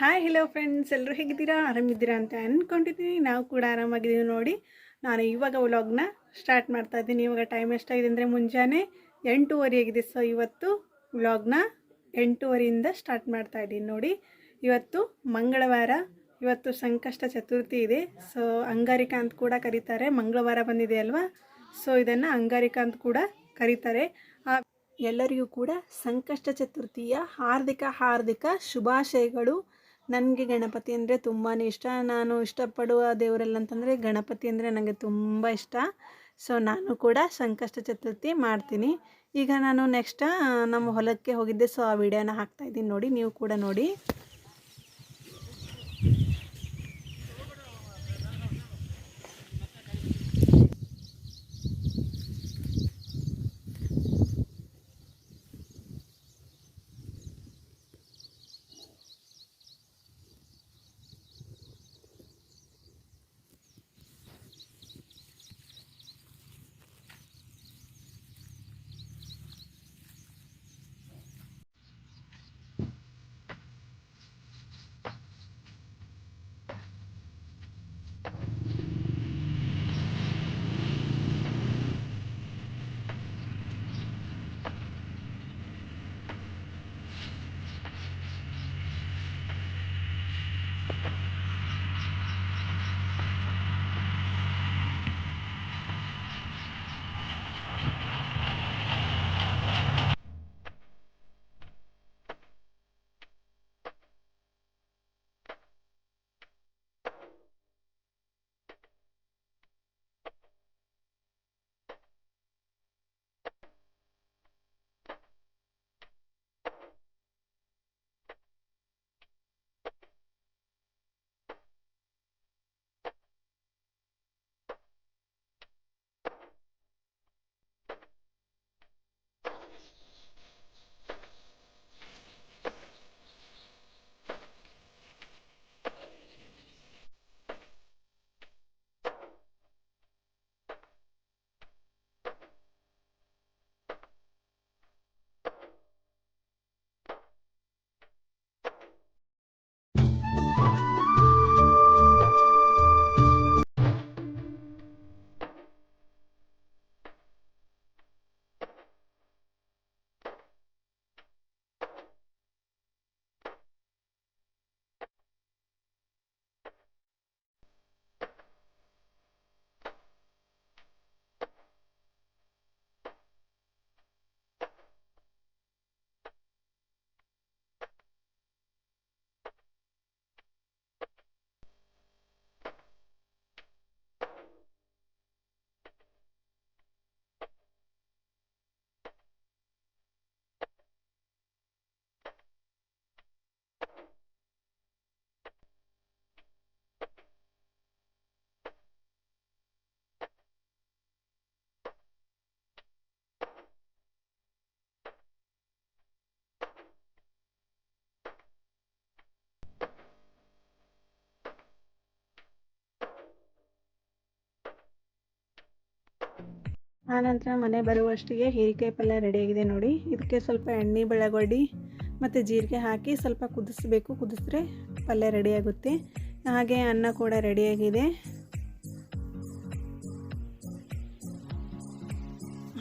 Hi hello friends, ಎಲ್ಲರೂ ಹೇಗಿದ್ದೀರಾ? ಆರಾಮಿದ್ದೀರಾ ಅಂತ ಅಂದ್ಕೊಂಡಿದ್ದೀನಿ. ನಾವು ಕೂಡ ಆರಾಮಾಗಿದ್ದೀವಿ ನೋಡಿ. ನಾನು ಇವಾಗ ವ್ಲಾಗ್ನ ಸ್ಟಾರ್ಟ್ ಮಾಡ್ತಾ ಇದ್ದೀನಿ. ಇವಾಗ ಟೈಮ್ ಎಷ್ಟಾಗಿದೆ ಅಂದರೆ ಮುಂಜಾನೆ 8:30 ಆಗಿದೆ. ಸೊ ಇವತ್ತು ವ್ಲಾಗ್ನ 8:30ಯಿಂದ ಸ್ಟಾರ್ಟ್ ಮಾಡ್ತಾ ಇದ್ದೀನಿ ನೋಡಿ. ಇವತ್ತು ಮಂಗಳವಾರ, ಇವತ್ತು ಸಂಕಷ್ಟ ಚತುರ್ಥಿ ಇದೆ. ಸೊ ಅಂಗಾರಿಕ ಅಂತ ಕೂಡ ಕರೀತಾರೆ. ಮಂಗಳವಾರ ಬಂದಿದೆ ಅಲ್ವಾ, ಸೊ ಇದನ್ನು ಅಂಗಾರಿಕ ಅಂತ ಕೂಡ ಕರೀತಾರೆ. ಎಲ್ಲರಿಗೂ ಕೂಡ ಸಂಕಷ್ಟ ಚತುರ್ಥಿಯ ಹಾರ್ದಿಕ ಶುಭಾಶಯಗಳು. ನನಗೆ ಗಣಪತಿ ಅಂದರೆ ತುಂಬಾ ಇಷ್ಟ. ನಾನು ಇಷ್ಟಪಡುವ ದೇವರೆಲ್ಲ ಅಂತಂದರೆ ಗಣಪತಿ ಅಂದರೆ ನನಗೆ ತುಂಬ ಇಷ್ಟ. ಸೊ ನಾನು ಕೂಡ ಸಂಕಷ್ಟ ಚತುರ್ಥಿ ಮಾಡ್ತೀನಿ. ಈಗ ನಾನು ನೆಕ್ಸ್ಟ್ ನಮ್ಮ ಹೊಲಕ್ಕೆ ಹೋಗಿದ್ದೆ. ಸೊ ಆ ವಿಡಿಯೋನ ಹಾಕ್ತಾಯಿದ್ದೀನಿ ನೋಡಿ, ನೀವು ಕೂಡ ನೋಡಿ. ಆನಂತರ ಮನೆ ಬರುವಷ್ಟಿಗೆ ಹೀರೆಕಾಯಿ ಪಲ್ಯ ರೆಡಿಯಾಗಿದೆ ನೋಡಿ. ಇದಕ್ಕೆ ಸ್ವಲ್ಪ ಎಣ್ಣೆ, ಬೆಳಗೊಡ್ಡಿ ಮತ್ತು ಜೀರಿಗೆ ಹಾಕಿ ಸ್ವಲ್ಪ ಕುದಿಸ್ಬೇಕು. ಕುದಿಸಿದ್ರೆ ಪಲ್ಯ ರೆಡಿಯಾಗುತ್ತೆ. ಹಾಗೆ ಅನ್ನ ಕೂಡ ರೆಡಿಯಾಗಿದೆ.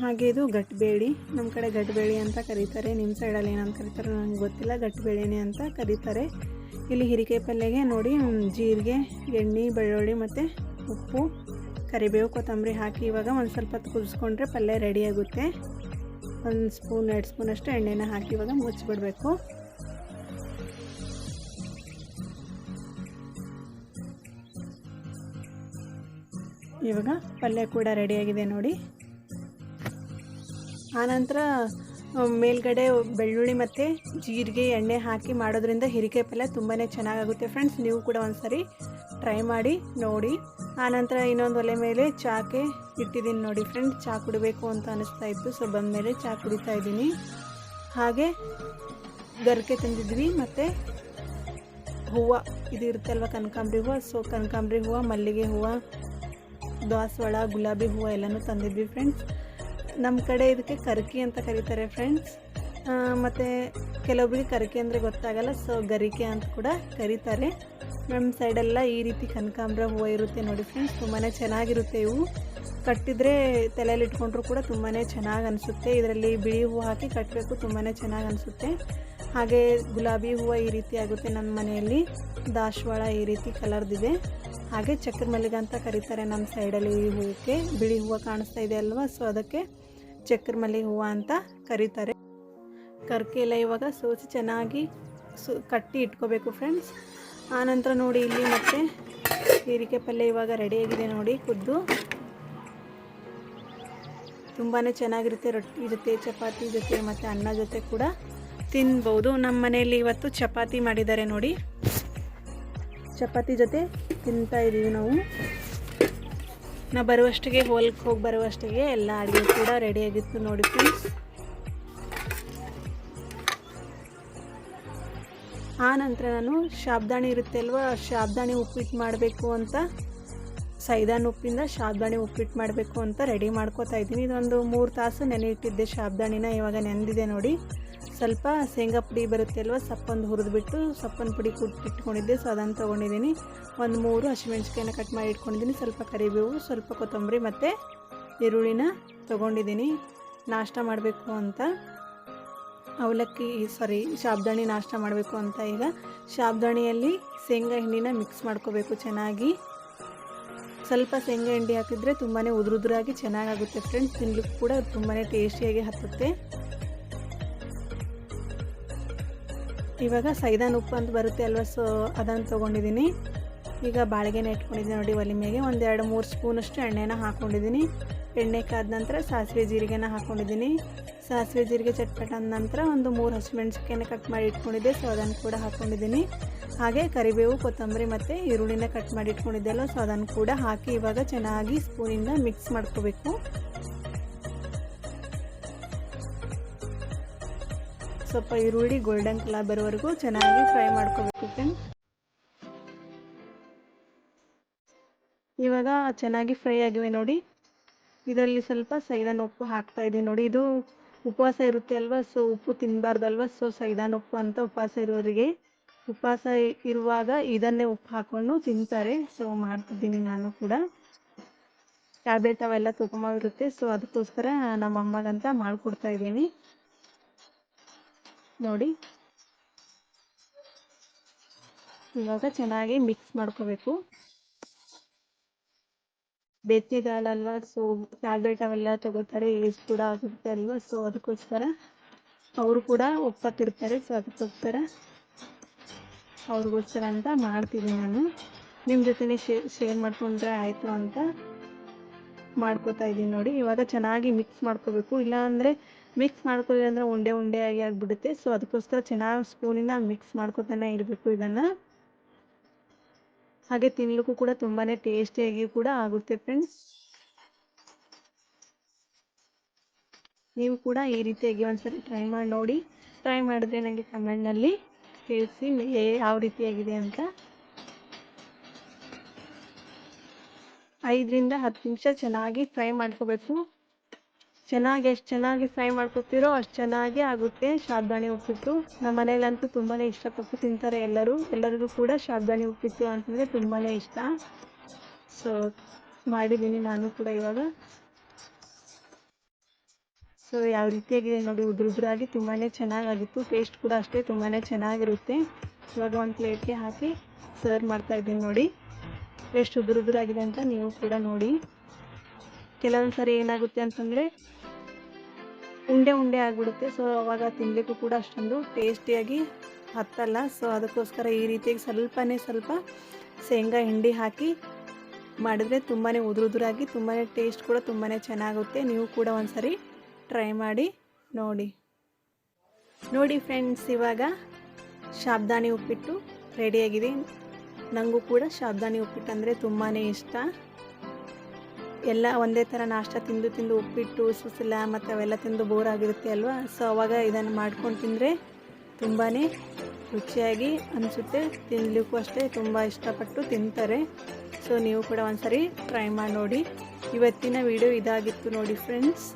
ಹಾಗೆ ಇದು ಗಟ್ಟಬೇಳೆ, ನಮ್ಮ ಕಡೆ ಗಟ್ಟಬೇಳೆ ಅಂತ ಕರೀತಾರೆ. ನಿಮ್ಮ ಸೈಡಲ್ಲಿ ಏನಂತ ಕರೀತಾರೆ ನನಗೆ ಗೊತ್ತಿಲ್ಲ. ಗಟ್ಟಬೇಳೆನೇ ಅಂತ ಕರೀತಾರೆ. ಇಲ್ಲಿ ಹೀರೆಕಾಯಿ ಪಲ್ಯಗೆ ನೋಡಿ ಜೀರಿಗೆ, ಎಣ್ಣೆ, ಬೆಳ್ಳುಳ್ಳಿ ಮತ್ತು ಉಪ್ಪು, ಕರಿಬೇವು, ಕೊತ್ತಂಬರಿ ಹಾಕಿ ಇವಾಗ ಒಂದು ಸ್ವಲ್ಪ ಹೊತ್ತು ಕುದಿಸ್ಕೊಂಡ್ರೆ ಪಲ್ಯ ರೆಡಿಯಾಗುತ್ತೆ. 1 ಸ್ಪೂನ್ 2 ಸ್ಪೂನ್ ಅಷ್ಟು ಎಣ್ಣೆನ ಹಾಕಿ ಇವಾಗ ಮುಚ್ಚಿಬಿಡಬೇಕು. ಇವಾಗ ಪಲ್ಯ ಕೂಡ ರೆಡಿಯಾಗಿದೆ ನೋಡಿ. ಆನಂತರ ಮೇಲ್ಗಡೆ ಬೆಳ್ಳುಳ್ಳಿ ಮತ್ತು ಜೀರಿಗೆ, ಎಣ್ಣೆ ಹಾಕಿ ಮಾಡೋದ್ರಿಂದ ಹೀರೆಕಾಯಿ ಪಲ್ಯ ತುಂಬಾ ಚೆನ್ನಾಗಾಗುತ್ತೆ ಫ್ರೆಂಡ್ಸ್. ನೀವು ಕೂಡ ಒಂದ್ಸರಿ ಟ್ರೈ ಮಾಡಿ ನೋಡಿ. ಆನಂತರ ಇನ್ನೊಂದು ಒಲೆ ಮೇಲೆ ಚಾಕೆ ಇಟ್ಟಿದ್ದೀನಿ ನೋಡಿ ಫ್ರೆಂಡ್ಸ್. ಚಹಾ ಕುಡಿಬೇಕು ಅಂತ ಅನಿಸ್ತಾ ಇತ್ತು. ಸೊ ಬಂದಮೇಲೆ ಚಹಾ ಕುಡಿತಾ ಇದ್ದೀನಿ. ಹಾಗೆ ಗರಿಕೆ ತಂದಿದ್ವಿ ಮತ್ತು ಹೂವು ಇದು ಇರುತ್ತಲ್ವ ಕನಕಾಂಬರಿ ಹೂವು. ಸೊ ಕನಕಾಂಬರಿ ಹೂವು, ಮಲ್ಲಿಗೆ ಹೂವು, ದಾಸವಾಳ, ಗುಲಾಬಿ ಹೂವು ಎಲ್ಲನೂ ತಂದಿದ್ವಿ ಫ್ರೆಂಡ್ಸ್. ನಮ್ಮ ಕಡೆ ಇದಕ್ಕೆ ಕರ್ಕಿ ಅಂತ ಕರೀತಾರೆ ಫ್ರೆಂಡ್ಸ್. ಮತ್ತು ಕೆಲವೊಬ್ಬರಿಗೆ ಕರಿಕೆ ಅಂದರೆ ಗೊತ್ತಾಗಲ್ಲ, ಸೊ ಗರಿಕೆ ಅಂತ ಕೂಡ ಕರೀತಾರೆ. ನಮ್ಮ ಸೈಡೆಲ್ಲ ಈ ರೀತಿ ಕನಕಾಂಬರ ಹೂವು ಇರುತ್ತೆ ನೋಡಿ ಫ್ರೆಂಡ್ಸ್, ತುಂಬಾ ಚೆನ್ನಾಗಿರುತ್ತೆ. ಇವು ಕಟ್ಟಿದರೆ ತಲೆಯಲ್ಲಿ ಇಟ್ಕೊಂಡ್ರೂ ಕೂಡ ತುಂಬಾ ಚೆನ್ನಾಗಿ ಅನಿಸುತ್ತೆ. ಇದರಲ್ಲಿ ಬಿಳಿ ಹೂವು ಹಾಕಿ ಕಟ್ಟಬೇಕು, ತುಂಬಾ ಚೆನ್ನಾಗಿ ಅನಿಸುತ್ತೆ. ಹಾಗೆ ಗುಲಾಬಿ ಹೂವು ಈ ರೀತಿ ಆಗುತ್ತೆ ನಮ್ಮ ಮನೆಯಲ್ಲಿ. ದಾಸವಾಳ ಈ ರೀತಿ ಕಲರ್ದಿದೆ. ಹಾಗೆ ಚಕ್ರ ಮಲ್ಲಿಗೆ ಅಂತ ಕರೀತಾರೆ ನಮ್ಮ ಸೈಡಲ್ಲಿ ಈ ಹೂವಕ್ಕೆ. ಬಿಳಿ ಹೂವು ಕಾಣಿಸ್ತಾ ಇದೆ ಅಲ್ವಾ, ಸೊ ಅದಕ್ಕೆ ಚಕ್ರ ಮಲ್ಲಿಗೆ ಹೂವು ಅಂತ ಕರೀತಾರೆ. ಕರ್ಕೆ ಎಲ್ಲ ಇವಾಗ ಸೋಸಿ ಚೆನ್ನಾಗಿ ಕಟ್ಟಿ ಇಟ್ಕೋಬೇಕು ಫ್ರೆಂಡ್ಸ್. ಆನಂತರ ನೋಡಿ ಇಲ್ಲಿ ಮತ್ತೆ ಹೀರಿಕಾಯಿ ಪಲ್ಯ ಇವಾಗ ರೆಡಿಯಾಗಿದೆ ನೋಡಿ, ಕುದ್ದು ತುಂಬಾ ಚೆನ್ನಾಗಿರುತ್ತೆ. ರೊಟ್ಟಿ ಜೊತೆ, ಚಪಾತಿ ಜೊತೆ ಮತ್ತು ಅನ್ನ ಜೊತೆ ಕೂಡ ತಿನ್ಬೋದು. ನಮ್ಮ ಮನೆಯಲ್ಲಿ ಇವತ್ತು ಚಪಾತಿ ಮಾಡಿದ್ದಾರೆ ನೋಡಿ, ಚಪಾತಿ ಜೊತೆ ತಿಂತಾ ಇದ್ದೀವಿ ನಾವು ಬರುವಷ್ಟಿಗೆ, ಹೊಲಕ್ಕೆ ಹೋಗಿ ಬರುವಷ್ಟಿಗೆ ಎಲ್ಲ ಅಡುಗೆ ಕೂಡ ರೆಡಿಯಾಗಿತ್ತು ನೋಡಿ ಫ್ರೆಂಡ್ಸ್. ಆ ನಂತರ ನಾನು ಶಾಬ್ದಾಣಿ ಇರುತ್ತೆ ಅಲ್ವಾ, ಶಾಬ್ದಾಣಿ ಉಪ್ಪಿಟ್ಟು ಮಾಡಬೇಕು ಅಂತ, ಸೈದಾನ್ ಉಪ್ಪಿಂದ ಶಾಬ್ದಾಣಿ ಉಪ್ಪಿಟ್ಟು ಮಾಡಬೇಕು ಅಂತ ರೆಡಿ ಮಾಡ್ಕೋತಾ ಇದ್ದೀನಿ. ಇದೊಂದು 3 ತಾಸು ನೆನೆ ಇಟ್ಟಿದ್ದೆ ಶಾಬ್ದಾಣಿನ, ಇವಾಗ ನೆಂದಿದೆ ನೋಡಿ. ಸ್ವಲ್ಪ ಶೇಂಗಾ ಪುಡಿ ಬರುತ್ತೆ ಅಲ್ವಾ, ಸಪ್ಪೊಂದು ಹುರಿದ್ಬಿಟ್ಟು ಸಪ್ಪನ ಪುಡಿ ಇಟ್ಕೊಂಡಿದ್ದೆ, ಸೊ ಅದನ್ನು ತೊಗೊಂಡಿದ್ದೀನಿ. ಒಂದು 3 ಹಸಿಮೆಣ್ಸಿಕಾಯಿನ ಕಟ್ ಮಾಡಿ ಇಟ್ಕೊಂಡಿದ್ದೀನಿ. ಸ್ವಲ್ಪ ಕರಿಬೇವು, ಸ್ವಲ್ಪ ಕೊತ್ತಂಬರಿ ಮತ್ತು ಈರುಳ್ಳಿನ ತೊಗೊಂಡಿದ್ದೀನಿ ನಾಷ್ಟ ಮಾಡಬೇಕು ಅಂತ. ಶಾಬ್ದಾಣಿ ನಾಷ್ಟ ಮಾಡಬೇಕು ಅಂತ. ಈಗ ಶಾಬ್ದಾಣಿಯಲ್ಲಿ ಶೇಂಗಾ ಹಿಂಡಿನ ಮಿಕ್ಸ್ ಮಾಡ್ಕೋಬೇಕು ಚೆನ್ನಾಗಿ. ಸ್ವಲ್ಪ ಶೇಂಗಾ ಹಿಂಡಿ ಹಾಕಿದರೆ ತುಂಬಾ ಉದುರಾಗಿ ಚೆನ್ನಾಗಾಗುತ್ತೆ ಫ್ರೆಂಡ್ಸ್. ತಿನ್ಲಿಕ್ಕೆ ಕೂಡ ತುಂಬಾ ಟೇಸ್ಟಿಯಾಗಿ ಹತ್ತುತ್ತೆ. ಇವಾಗ ಸೈದಾನ್ ಉಪ್ಪು ಅಂತ ಬರುತ್ತೆ ಅಲ್ವಾ, ಸೊ ಅದನ್ನು ತೊಗೊಂಡಿದ್ದೀನಿ. ಈಗ ಬಾಳಿಗೆನ ಇಟ್ಕೊಂಡಿದ್ದೀನಿ ನೋಡಿ ಒಲೆ ಮೇಲೆ. ಒಂದು 2-3 ಸ್ಪೂನಷ್ಟು ಎಣ್ಣೆನ ಹಾಕ್ಕೊಂಡಿದ್ದೀನಿ. ಎಣ್ಣೆ ಕಾದ ನಂತರ ಸಾಸಿವೆ ಜೀರಿಗೆನ ಹಾಕ್ಕೊಂಡಿದ್ದೀನಿ. ಸಾಸಿವೆ ಜೀರಿಗೆ ಚಟ್ಪಟ ಅಂದ ನಂತರ ಒಂದು 3 ಹಸಿಮೆಣ್ಸಿಕಾಯಿನ ಕಟ್ ಮಾಡಿ ಇಟ್ಕೊಂಡಿದ್ದೆ, ಸೊ ಅದನ್ನು ಕೂಡ ಹಾಕ್ಕೊಂಡಿದ್ದೀನಿ. ಹಾಗೆ ಕರಿಬೇವು, ಕೊತ್ತಂಬರಿ ಮತ್ತು ಈರುಳ್ಳಿನ ಕಟ್ ಮಾಡಿ ಇಟ್ಕೊಂಡಿದ್ದೆಲ್ಲ, ಸೊ ಅದನ್ನು ಕೂಡ ಹಾಕಿ ಇವಾಗ ಚೆನ್ನಾಗಿ ಸ್ಪೂನಿಂದ ಮಿಕ್ಸ್ ಮಾಡ್ಕೋಬೇಕು. ಸ್ವಲ್ಪ ಈರುಳ್ಳಿ ಗೋಲ್ಡನ್ ಕಲರ್ ಬರೋವರೆಗೂ ಚೆನ್ನಾಗಿ ಫ್ರೈ ಮಾಡ್ಕೋಬೇಕು ಫ್ರೆಂಡ್ಸ್. ಇವಾಗ ಚೆನ್ನಾಗಿ ಫ್ರೈ ಆಗಿವೆ ನೋಡಿ. ಇದರಲ್ಲಿ ಸ್ವಲ್ಪ ಸೈದಾನ್ ಉಪ್ಪು ಹಾಕ್ತಾ ಇದ್ದೀನಿ ನೋಡಿ. ಇದು ಉಪವಾಸ ಇರುತ್ತೆ ಅಲ್ವಾ, ಸೊ ಉಪ್ಪು ತಿನ್ನಬಾರ್ದಲ್ವ, ಸೊ ಸೈದಾನ್ ಉಪ್ಪು ಅಂತ ಉಪವಾಸ ಇರೋರಿಗೆ, ಉಪವಾಸ ಇರುವಾಗ ಇದನ್ನೇ ಉಪ್ಪು ಹಾಕ್ಕೊಂಡು ತಿಂತಾರೆ. ಸೊ ಮಾಡ್ತಿದ್ದೀನಿ ನಾನು ಕೂಡ. ಟ್ಯಾಬ್ಲೆಟ್ ಅವೆಲ್ಲ ತೊಗೊಂಬರುತ್ತೆ, ಸೊ ಅದಕ್ಕೋಸ್ಕರ ನಮ್ಮ ಅಮ್ಮಗಂತ ಮಾಡಿಕೊಡ್ತಾ ಇದ್ದೀನಿ ನೋಡಿ. ಇವಾಗ ಚೆನ್ನಾಗಿ ಮಿಕ್ಸ್ ಮಾಡ್ಕೋಬೇಕು. ಬೇಸಿಗೆಗಾಲ ಅಲ್ವಾ, ಸೊ ಟ್ಯಾಬ್ಲೆಟ್ ಅವೆಲ್ಲ ತಗೋತಾರೆ, ಏಜ್ ಕೂಡ ಆಗುತ್ತೆ ಅಲ್ವಾ, ಸೊ ಅದಕ್ಕೋಸ್ಕರ ಅವರು ಕೂಡ ಒಪ್ಪತ್ತಿರ್ತಾರೆ. ಸೊ ಅದಕ್ಕೋಸ್ಕರ ಅವ್ರಿಗೋಸ್ಕರ ಅಂತ ಮಾಡ್ತೀನಿ ನಾನು. ನಿಮ್ಮ ಜೊತೆನೇ ಶೇರ್ ಮಾಡ್ಕೊಂಡ್ರೆ ಆಯಿತು ಅಂತ ಮಾಡ್ಕೋತಾ ಇದ್ದೀನಿ ನೋಡಿ. ಇವಾಗ ಚೆನ್ನಾಗಿ ಮಿಕ್ಸ್ ಮಾಡ್ಕೋಬೇಕು, ಇಲ್ಲಾಂದರೆ ಮಿಕ್ಸ್ ಮಾಡ್ಕೊಳ್ಳಿ ಅಂದರೆ ಉಂಡೆ ಆಗಿ ಆಗಿಬಿಡುತ್ತೆ. ಸೊ ಅದಕ್ಕೋಸ್ಕರ ಚೆನ್ನಾಗಿ ಸ್ಪೂನಿಂದ ಮಿಕ್ಸ್ ಮಾಡ್ಕೊತಾನೆ ಇರಬೇಕು ಇದನ್ನು. ಹಾಗೆ ತಿನ್ನಲಿಕ್ಕೂ ಕೂಡ ತುಂಬಾ ಟೇಸ್ಟಿಯಾಗಿ ಕೂಡ ಆಗುತ್ತೆ ಫ್ರೆಂಡ್ಸ್. ನೀವು ಕೂಡ ಈ ರೀತಿಯಾಗಿ ಒಂದ್ಸರಿ ಟ್ರೈ ಮಾಡಿ ನೋಡಿ. ಟ್ರೈ ಮಾಡಿದ್ರೆ ನನಗೆ ಕಮೆಂಟ್ನಲ್ಲಿ ತಿಳಿಸಿ ಯಾವ ರೀತಿಯಾಗಿದೆ ಅಂತ. 5-10 ನಿಮಿಷ ಚೆನ್ನಾಗಿ ಫ್ರೈ ಮಾಡ್ಕೋಬೇಕು. ಎಷ್ಟು ಚೆನ್ನಾಗಿ ಫ್ರೈ ಮಾಡ್ಕೊತೀರೋ ಅಷ್ಟು ಚೆನ್ನಾಗಿ ಆಗುತ್ತೆ ಶಾಬ್ದಾಣಿ ಉಪ್ಪಿಟ್ಟು. ನಮ್ಮ ಮನೇಲಂತೂ ತುಂಬಾ ಇಷ್ಟಪಟ್ಟು ತಿಂತಾರೆ ಎಲ್ಲರಿಗೂ ಕೂಡ ಶಾಬ್ದಾಣಿ ಉಪ್ಪಿಟ್ಟು ಅಂತಂದರೆ ತುಂಬಾ ಇಷ್ಟ. ಸೊ ಮಾಡಿದ್ದೀನಿ ನಾನು ಕೂಡ ಇವಾಗ. ಸೊ ಯಾವ ರೀತಿಯಾಗಿದೆ ನೋಡಿ, ಉದುರಾಗಿ ತುಂಬಾ ಚೆನ್ನಾಗಾಗಿತ್ತು. ಟೇಸ್ಟ್ ಕೂಡ ಅಷ್ಟೇ ತುಂಬಾ ಚೆನ್ನಾಗಿರುತ್ತೆ. ಇವಾಗ ಒಂದು ಪ್ಲೇಟ್ಗೆ ಹಾಕಿ ಸರ್ವ್ ಮಾಡ್ತಾಯಿದ್ದೀನಿ ನೋಡಿ. ಎಷ್ಟು ಉದುರಾಗಿದೆ ಅಂತ ನೀವು ಕೂಡ ನೋಡಿ. ಕೆಲವೊಂದು ಸರಿ ಏನಾಗುತ್ತೆ ಅಂತಂದರೆ ಉಂಡೆ ಆಗಿಬಿಡುತ್ತೆ. ಸೊ ಅವಾಗ ತಿನ್ನಲಿಕ್ಕೂ ಕೂಡ ಅಷ್ಟೊಂದು ಟೇಸ್ಟಿಯಾಗಿ ಹತ್ತಲ್ಲ. ಸೊ ಅದಕ್ಕೋಸ್ಕರ ಈ ರೀತಿಯಾಗಿ ಸ್ವಲ್ಪ ಶೇಂಗಾ ಹಿಂಡಿ ಹಾಕಿ ಮಾಡಿದರೆ ತುಂಬಾ ಉದುರಾಗಿ ತುಂಬಾ ಟೇಸ್ಟ್ ಕೂಡ ತುಂಬಾ ಚೆನ್ನಾಗುತ್ತೆ. ನೀವು ಕೂಡ ಒಂದ್ಸರಿ ಟ್ರೈ ಮಾಡಿ ನೋಡಿ ಫ್ರೆಂಡ್ಸ್. ಇವಾಗ ಶಾಬ್ದಾಣಿ ಉಪ್ಪಿಟ್ಟು ರೆಡಿಯಾಗಿದೆ. ನನಗೂ ಕೂಡ ಶಾಬ್ದಾಣಿ ಉಪ್ಪಿಟ್ಟು ಅಂದರೆ ತುಂಬಾ ಇಷ್ಟ. ಎಲ್ಲ ಒಂದೇ ಥರ ನಾಷ್ಟ ತಿಂದು ಉಪ್ಪಿಟ್ಟು, ಸುಸಿಲ ಮತ್ತು ಅವೆಲ್ಲ ತಿಂದು ಬೋರ್ ಆಗಿರುತ್ತೆ ಅಲ್ವಾ, ಸೊ ಅವಾಗ ಇದನ್ನು ಮಾಡ್ಕೊಂಡು ತಿಂದರೆ ತುಂಬಾ ರುಚಿಯಾಗಿ ಅನಿಸುತ್ತೆ. ತಿನ್ನಲಿಕ್ಕೂ ಅಷ್ಟೇ ತುಂಬ ಇಷ್ಟಪಟ್ಟು ತಿಂತಾರೆ. ಸೊ ನೀವು ಕೂಡ ಒಂದ್ಸರಿ ಟ್ರೈ ಮಾಡಿ ನೋಡಿ. ಇವತ್ತಿನ ವಿಡಿಯೋ ಇದಾಗಿತ್ತು ನೋಡಿ ಫ್ರೆಂಡ್ಸ್.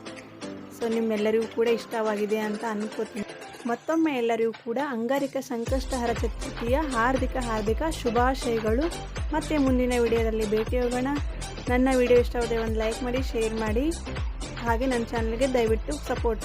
ಸೊ ಸೊ ನಿಮ್ಮೆಲ್ಲರಿಗೂ ಕೂಡ ಇಷ್ಟವಾಗಿದೆ ಅಂತ ಅನ್ಕೋತೀನಿ. ಮತ್ತೊಮ್ಮೆ ಎಲ್ಲರಿಗೂ ಕೂಡ ಅಂಗಾರಿಕ ಸಂಕಷ್ಟಹರ ಚತುರ್ಥಿಯ ಹಾರ್ದಿಕ ಶುಭಾಶಯಗಳು. ಮತ್ತೆ ಮುಂದಿನ ವಿಡಿಯೋದಲ್ಲಿ ಭೇಟಿ ಹೋಗೋಣ. ನನ್ನ ವಿಡಿಯೋ ಇಷ್ಟವಾದರೆ ಒಂದು ಲೈಕ್ ಮಾಡಿ, ಶೇರ್ ಮಾಡಿ, ಹಾಗೆ ನನ್ನ ಚಾನಲ್ಗೆ ದಯವಿಟ್ಟು ಸಪೋರ್ಟ್ ಮಾಡಿ.